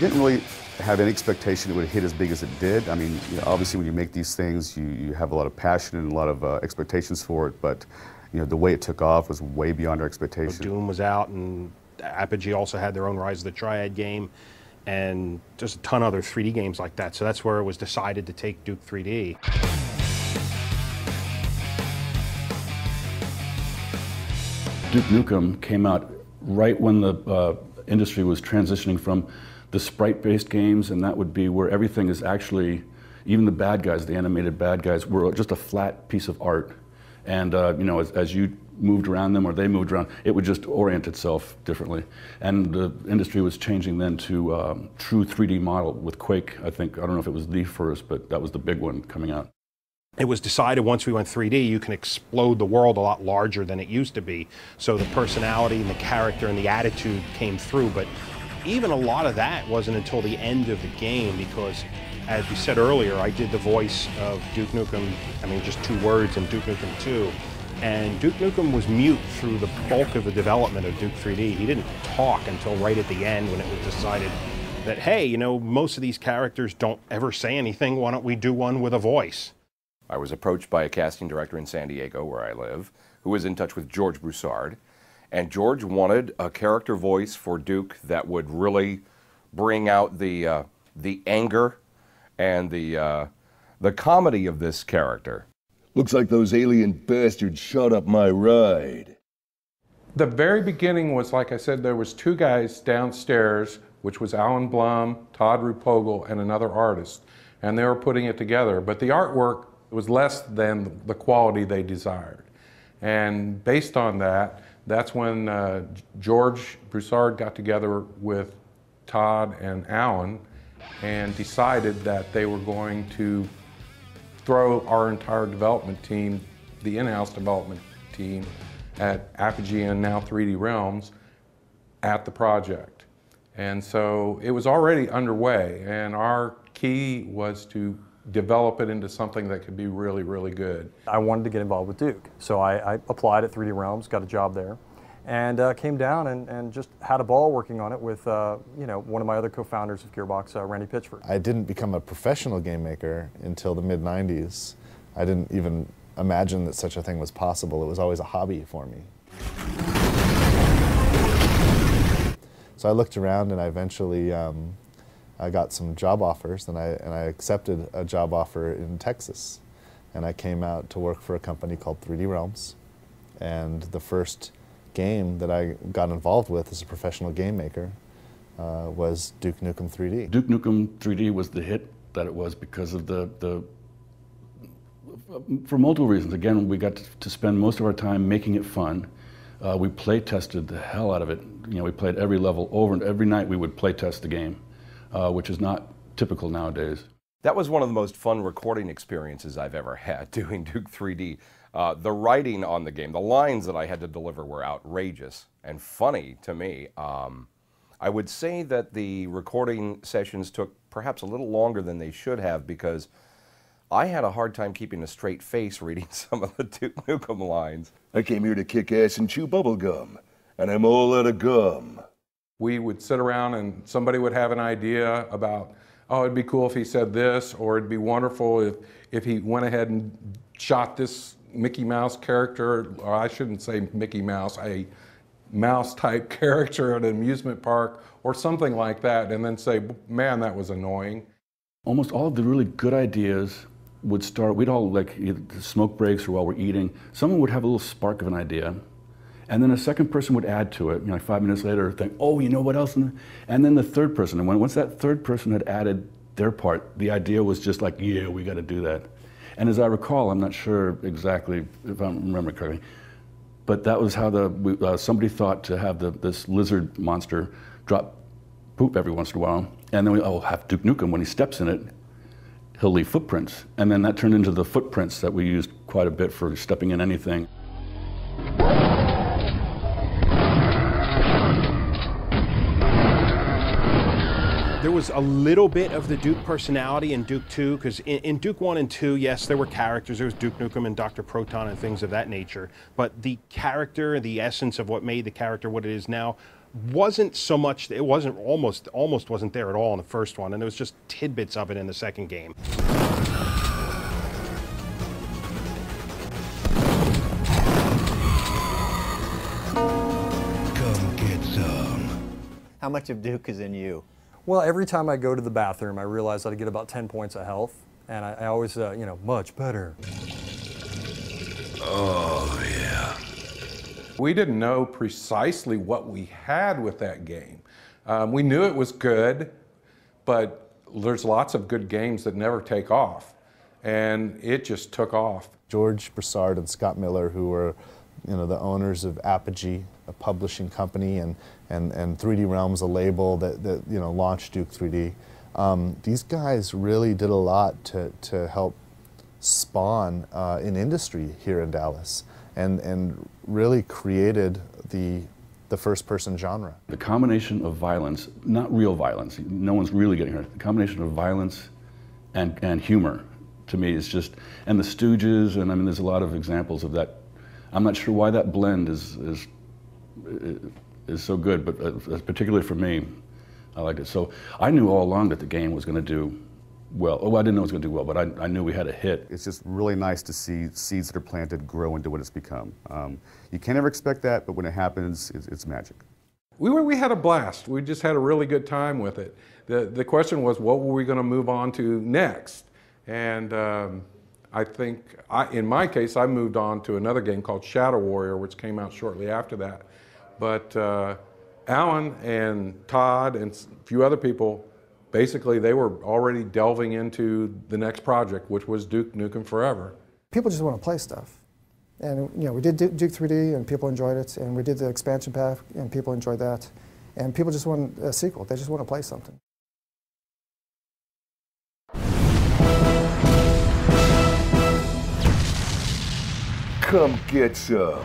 didn't really have any expectation it would hit as big as it did. I mean, obviously when you make these things, you have a lot of passion and a lot of expectations for it, but the way it took off was way beyond our expectations. Doom was out, and Apogee also had their own Rise of the Triad game, and just a ton of other 3D games like that. So that's where it was decided to take Duke 3D. Duke Nukem came out right when the industry was transitioning from the sprite-based games, and that would be where everything is actually, even the bad guys, the animated bad guys, were just a flat piece of art. And as you moved around them or they moved around, it would just orient itself differently. And the industry was changing then to true 3D model with Quake, I think. I don't know if it was the first, but that was the big one coming out. It was decided once we went 3D, you can explode the world a lot larger than it used to be. So the personality and the character and the attitude came through. But even a lot of that wasn't until the end of the game, because as we said earlier, I did the voice of Duke Nukem, just 2 words in Duke Nukem 2. And Duke Nukem was mute through the bulk of the development of Duke 3D. He didn't talk until right at the end when it was decided that, hey, most of these characters don't ever say anything, why don't we do one with a voice? I was approached by a casting director in San Diego, where I live, who was in touch with George Broussard. And George wanted a character voice for Duke that would really bring out the anger and the comedy of this character. Looks like those alien bastards shot up my ride. The very beginning was, like I said, there was 2 guys downstairs, which was Alan Blum, Todd Rupogel, and another artist. And they were putting it together. But the artwork was less than the quality they desired. And based on that, that's when George Broussard got together with Todd and Alan and decided that they were going to throw our entire development team, the in-house development team at Apogee and now 3D Realms, at the project. And so it was already underway, and our key was to develop it into something that could be really, really good. I wanted to get involved with Duke, so I applied at 3D Realms, got a job there, and came down and just had a ball working on it with one of my other co-founders of Gearbox, Randy Pitchford. I didn't become a professional game maker until the mid-90s. I didn't even imagine that such a thing was possible. It was always a hobby for me. So I looked around and I eventually I got some job offers, and I accepted a job offer in Texas. And I came out to work for a company called 3D Realms. And the first game that I got involved with as a professional game maker was Duke Nukem 3D. Duke Nukem 3D was the hit that it was because of for multiple reasons. Again, we got to spend most of our time making it fun. We play tested the hell out of it. We played every level over, and every night we would play test the game. Which is not typical nowadays. That was one of the most fun recording experiences I've ever had, doing Duke 3D. The writing on the game, the lines that I had to deliver were outrageous and funny to me. I would say that the recording sessions took perhaps a little longer than they should have, because I had a hard time keeping a straight face reading some of the Duke Nukem lines. I came here to kick ass and chew bubble gum, and I'm all out of gum. We would sit around and somebody would have an idea about, oh, it'd be cool if he said this, or it'd be wonderful if he went ahead and shot this Mickey Mouse character, or I shouldn't say Mickey Mouse, a mouse-type character at an amusement park, or something like that, and then say, man, that was annoying. Almost all of the really good ideas would start, we'd all, like, either smoke breaks or while we're eating, someone would have a little spark of an idea. And then a second person would add to it, like 5 minutes later, think, oh, you know what else? And then the third person. And once that third person had added their part, the idea was just like, yeah, we got to do that. And as I recall, I'm not sure exactly if I remember correctly, but that was how somebody thought to have this lizard monster drop poop every once in a while. And then we have Duke Nukem, when he steps in it, he'll leave footprints. And then that turned into the footprints that we used quite a bit for stepping in anything. There was a little bit of the Duke personality in Duke 2, because in Duke 1 and 2, yes, there were characters. There was Duke Nukem and Dr. Proton and things of that nature. But the character, the essence of what made the character what it is now, wasn't so much, it wasn't almost wasn't there at all in the first one, and there was just tidbits of it in the second game. Come get some. How much of Duke is in you? Well, every time I go to the bathroom, I realize that I get about 10 points of health, and I always, you know, much better. Oh, yeah. We didn't know precisely what we had with that game. We knew it was good, but there's lots of good games that never take off, and it just took off. George Broussard and Scott Miller, who were, you know, the owners of Apogee, a publishing company, and 3D Realms, a label that you know, launched Duke 3D. These guys really did a lot to help spawn an industry here in Dallas, and really created the first-person genre. The combination of violence, not real violence, no one's really getting hurt, the combination of violence and humor, to me, is just, and the Stooges, and I mean, there's a lot of examples of that. I'm not sure why that blend is so good, but particularly for me, I liked it. So I knew all along that the game was going to do well. Oh, I didn't know it was going to do well, but I knew we had a hit. It's just really nice to see seeds that are planted grow into what it's become. You can't ever expect that, but when it happens, it's magic. We had a blast. We just had a really good time with it. The question was, what were we going to move on to next? And I think, in my case, I moved on to another game called Shadow Warrior, which came out shortly after that. But Alan and Todd and a few other people, basically they were already delving into the next project, which was Duke Nukem Forever. People just want to play stuff. And you know, we did Duke 3D and people enjoyed it, and we did the expansion pack and people enjoyed that. And people just want a sequel, they just want to play something. Come get some.